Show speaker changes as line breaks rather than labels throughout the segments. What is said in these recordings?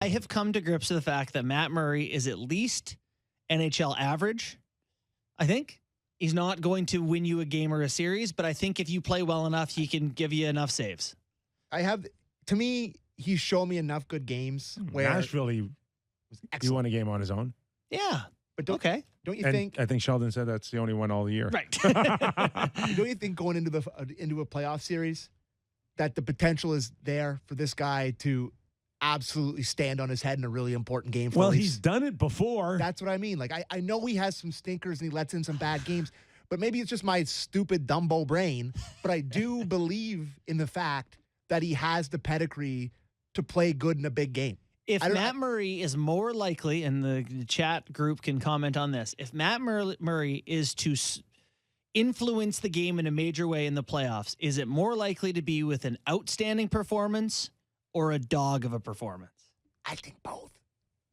I have come to grips with the fact that Matt Murray is at least NHL average. I think he's not going to win you a game or a series, but I think if you play well enough, he can give you enough saves.
To me, he's shown me enough good games where
Nashville, he won a game on his own.
Yeah.
But don't you
And
think?
I think Sheldon said that's the only one all year.
Right.
Don't you think going into a playoff series that the potential is there for this guy to absolutely stand on his head in a really important game?
Well, he's done it before.
That's what I mean. Like I know he has some stinkers and he lets in some bad games, but maybe it's just my stupid Dumbo brain. But I do believe in the fact that he has the pedigree to play good in a big game.
If Matt Murray is more likely, and the chat group can comment on this, if Matt Murray is to influence the game in a major way in the playoffs, is it more likely to be with an outstanding performance or a dog of a performance?
I think both.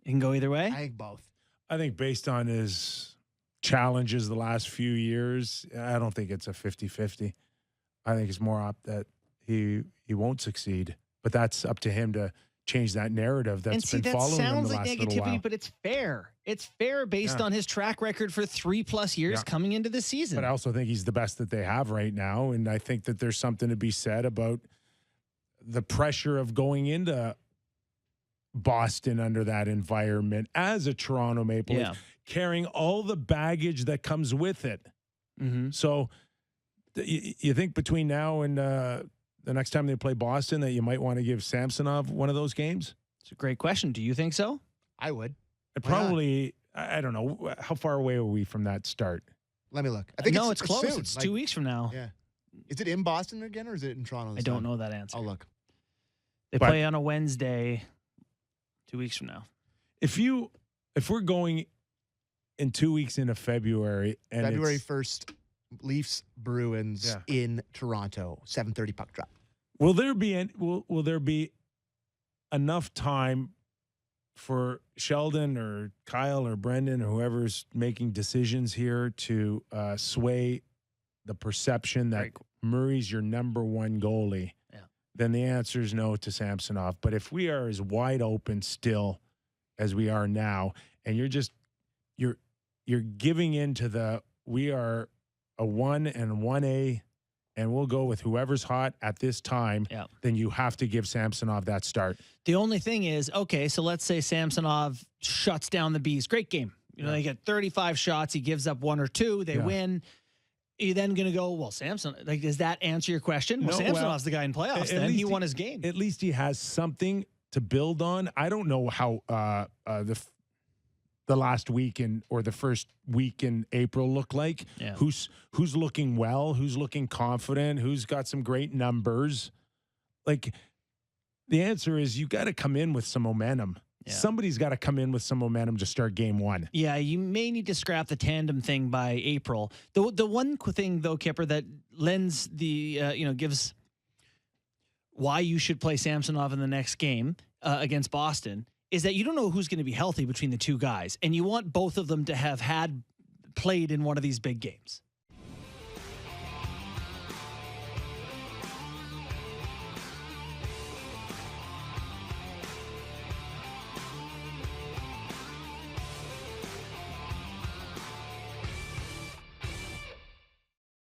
You can go either way?
I think both.
I think based on his challenges the last few years, I don't think it's a 50-50. I think it's more up that he won't succeed. But that's up to him to change that narrative that's been following him the last little while.
But it's fair. It's fair based on his track record for 3+ years coming into this season.
But I also think he's the best that they have right now. And I think that there's something to be said about the pressure of going into Boston under that environment as a Toronto Maple Leaf, carrying all the baggage that comes with it.
Mm-hmm.
So you think between now and the next time they play Boston that you might want to give Samsonov one of those games?
It's a great question. Do you think so?
I would.
Probably, I don't know. How far away are we from that start?
Let me look. I think
it's close.
Soon.
It's 2 weeks from now.
Yeah. Is it in Boston again or is it in Toronto?
I don't know that answer.
I'll look.
They play on a Wednesday 2 weeks from now.
If we're going in 2 weeks into February and
February 1st, Leafs Bruins in Toronto, 7:30 puck drop.
Will there be enough time for Sheldon or Kyle or Brendan or whoever's making decisions here to sway the perception that Murray's your number one goalie?
Yeah.
Then the answer is no to Samsonov. But if we are as wide open still as we are now, and you're giving into the we are a 1 and 1A, and we'll go with whoever's hot at this time, then you have to give Samsonov that start.
The only thing is, okay, so let's say Samsonov shuts down the Bees. Great game. They get 35 shots. He gives up 1 or 2. They win. You're then going to go, well, Samson, does that answer your question? Well, Samsonov's the guy in playoffs. Then he won his game.
At least he has something to build on. I don't know how the last week or the first week in April look like.
Yeah.
Who's looking well, who's looking confident, who's got some great numbers. Like, the answer is you got to come in with some momentum. Yeah. Somebody's got to come in with some momentum to start game one.
Yeah, you may need to scrap the tandem thing by April. The one thing, though, Kipper, that lends gives why you should play Samsonov in the next game against Boston is that you don't know who's going to be healthy between the two guys, and you want both of them to have played in one of these big games.